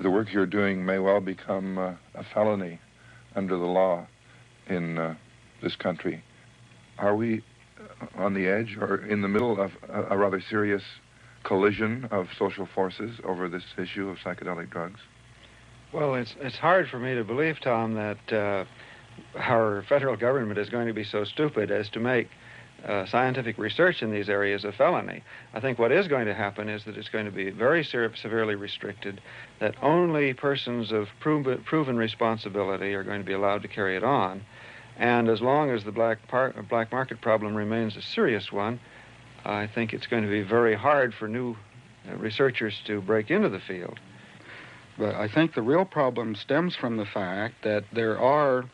the work you're doing may well become a felony under the law in this country. Are we on the edge or in the middle of a rather serious collision of social forces over this issue of psychedelic drugs? Well, it's hard for me to believe, Tom, that our federal government is going to be so stupid as to make scientific research in these areas a felony. I think what is going to happen is that it's going to be very severely restricted, that only persons of proven responsibility are going to be allowed to carry it on. And as long as the black market problem remains a serious one, I think it's going to be very hard for new researchers to break into the field. But I think the real problem stems from the fact that there are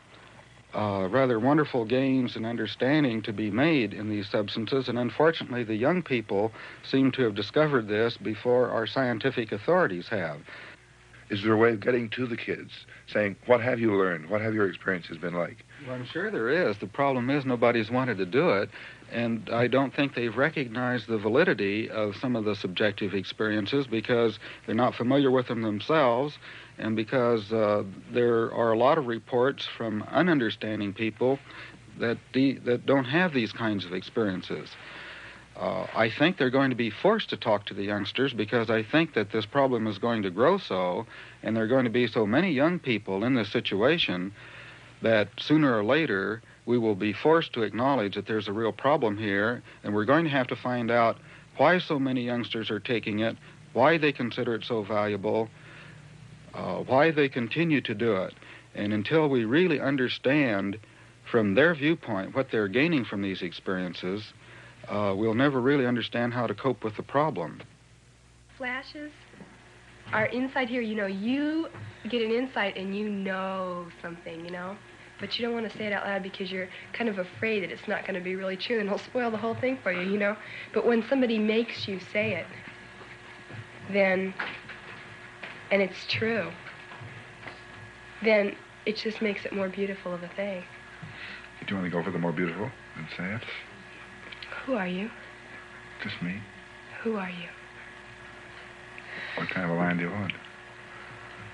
rather wonderful gains in understanding to be made in these substances, and unfortunately the young people seem to have discovered this before our scientific authorities have. Is there a way of getting to the kids, saying, what have you learned? What have your experiences been like? Well, I'm sure there is. The problem is nobody's wanted to do it, and I don't think they've recognized the validity of some of the subjective experiences because they're not familiar with them themselves, and because there are a lot of reports from ununderstanding people that don't have these kinds of experiences. I think they're going to be forced to talk to the youngsters because I think that this problem is going to grow so, and there are going to be so many young people in this situation that sooner or later we will be forced to acknowledge that there's a real problem here, and we're going to have to find out why so many youngsters are taking it, why they consider it so valuable, why they continue to do it. And until we really understand from their viewpoint what they're gaining from these experiences, we'll never really understand how to cope with the problem. Flashes are inside here, you get an insight and you know something, but you don't want to say it out loud because you're kind of afraid that it's not going to be really true and it'll spoil the whole thing for you, But when somebody makes you say it, then, and it's true, then it just makes it more beautiful of a thing. Do you want to go for the more beautiful and say it? Who are you? Just me. Who are you? What kind of a line do you want?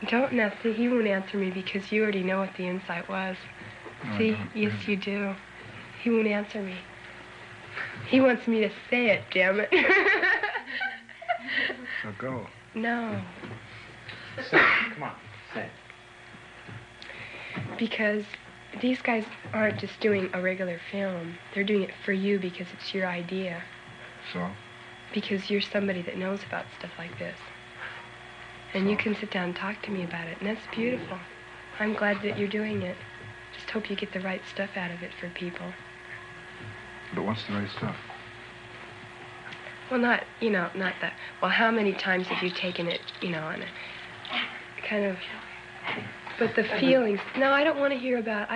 Don't answer. He won't answer me because you already know what the insight was. No, See? I don't, Yes, really. you do. He won't answer me. He wants me to say it, damn it. So go. No. Say it. Come on, say it. Because these guys aren't just doing a regular film. They're doing it for you because it's your idea. So? Because you're somebody that knows about stuff like this. And you can sit down and talk to me about it, and that's beautiful. I'm glad that you're doing it. Just hope you get the right stuff out of it for people. But what's the right stuff? Well, not that. Well, how many times have you taken it, on a kind of... But the feelings... No, I don't want to hear about,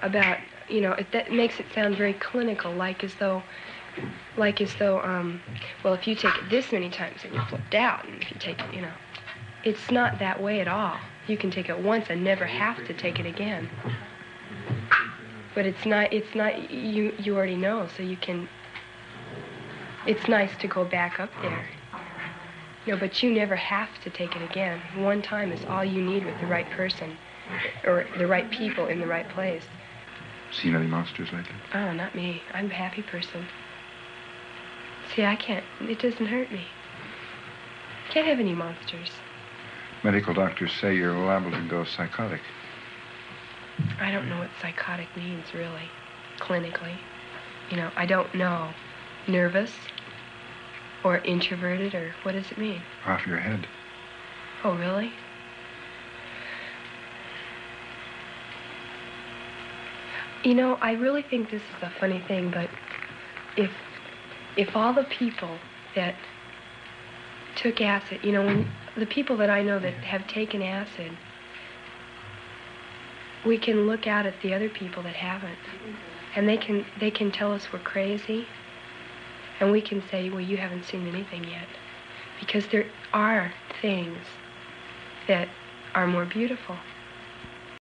that makes it sound very clinical, like as though, well, if you take it this many times, then you're flipped out, and if you take it, it's not that way at all. You can take it once and never have to take it again. But it's not, you already know, so you can, it's nice to go back up there. No, but you never have to take it again. One time is all you need with the right person, or the right people in the right place. Seen any monsters lately? Oh, not me. I'm a happy person. See, I can't, it doesn't hurt me. Can't have any monsters. Medical doctors say you're liable to go psychotic. I don't know what psychotic means, really, clinically. I don't know. Nervous? Or introverted, or what does it mean? Off your head. Oh, really? I really think this is a funny thing, but if all the people that took acid, when the people that I know that have taken acid, we can look out at the other people that haven't, and they can tell us we're crazy, and we can say, well, you haven't seen anything yet, because there are things that are more beautiful.